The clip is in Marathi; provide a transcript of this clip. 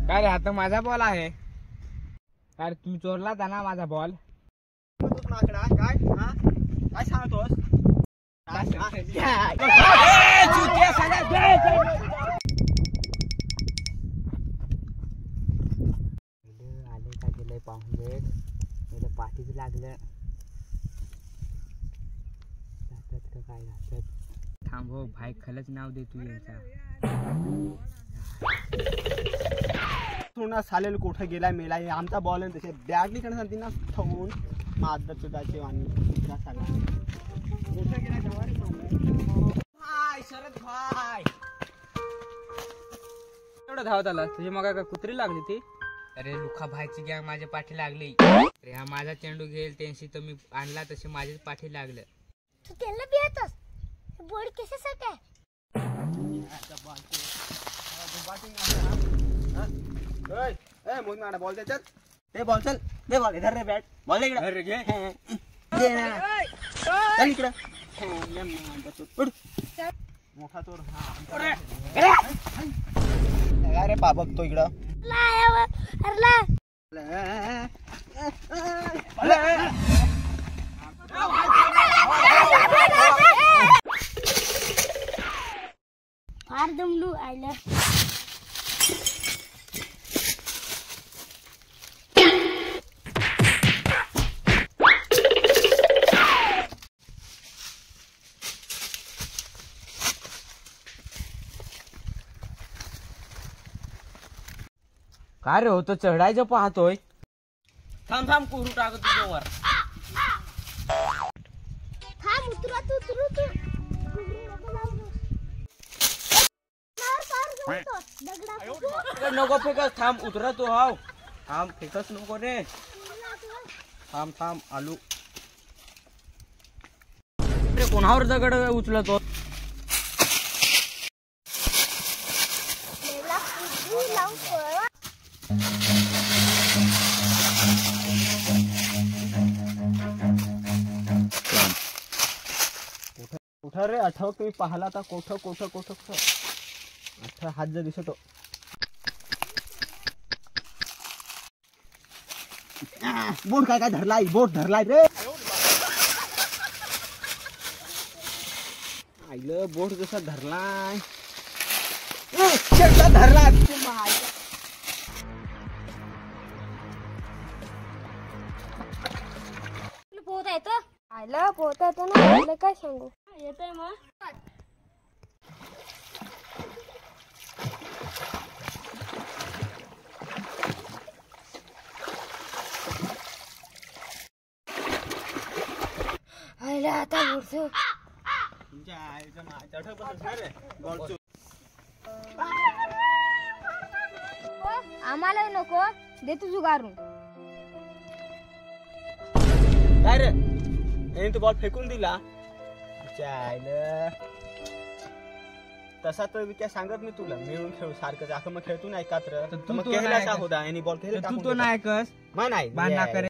काय रे, आता माझा बॉल आहे. अरे तुम्ही चोरला था ना माझा बॉल. माकडा काय काय सांगतोस? आले का गेलंय पाहुणे, मला पाठीच लागलं. जातात का काय जातात. थांबव भाई, खलच नाव दे तू यांचा. थोडा सालेल कुठं गेला मेला. आमचा बॉल आहे तसे बॅग नाही करणार सांगते ना ठेवून मादर चुदाचे वाणी सगळा कुठं गेला जवारी भाई शरद भाई. एवढं धावत आला तुझी मग का कुत्री लागली ती. अरे लुखा भाईची गॅंग माझ्या पाठी लागली. अरे हा माझा चेंडू घेईल त्यांशी तर मी आणला तसे माझ्याच पाठी लागलं. तू त्यांना पियतोस बोर्ड कशासाठी आहे? मोज मारा बॉल त्याच्यात. ते बॉल चल दे बॉल इधर रे बॅट बॉल इकडे. अरे घे दे ना चल इकडे. मोठा चोर. अरे पा बघतो इकडं. फार दमलू आयला. काय रे होतं चढायचं पाहतोय. थांब थांब कुरू टाकत तुझ्यावर. थांब उतरू तू. नको फेकस. थांब उतरतो. हाव थांब फेकस नको रे. थांब आलू. अरे कोणावर दगड उचलतो. कुठं रे आठव तुम्ही पाहला आता. कोठ अच्छा हात जर दिसतो. बोट काय धरलाय. बोट धरलाय रे. आईलं बोट कसा धरलाय. धरला पोहता येतो. आयला पोहता येतो ना. काय सांगू येतोय मग. आयला आता बुडतो. तुमच्या आईचं माझ्या बसत रे बॉल. आम्हाला नको दे तू जुगारून. काय रे तू बॉल फेकून दिला. तसा तर काय सांगत मी तुला मिळून खेळू सारखं. जाखं मग खेळतो नाही कात्र. तू तो नाही होता आणि बॉल तू तो नाही कस नाही बांधा करे.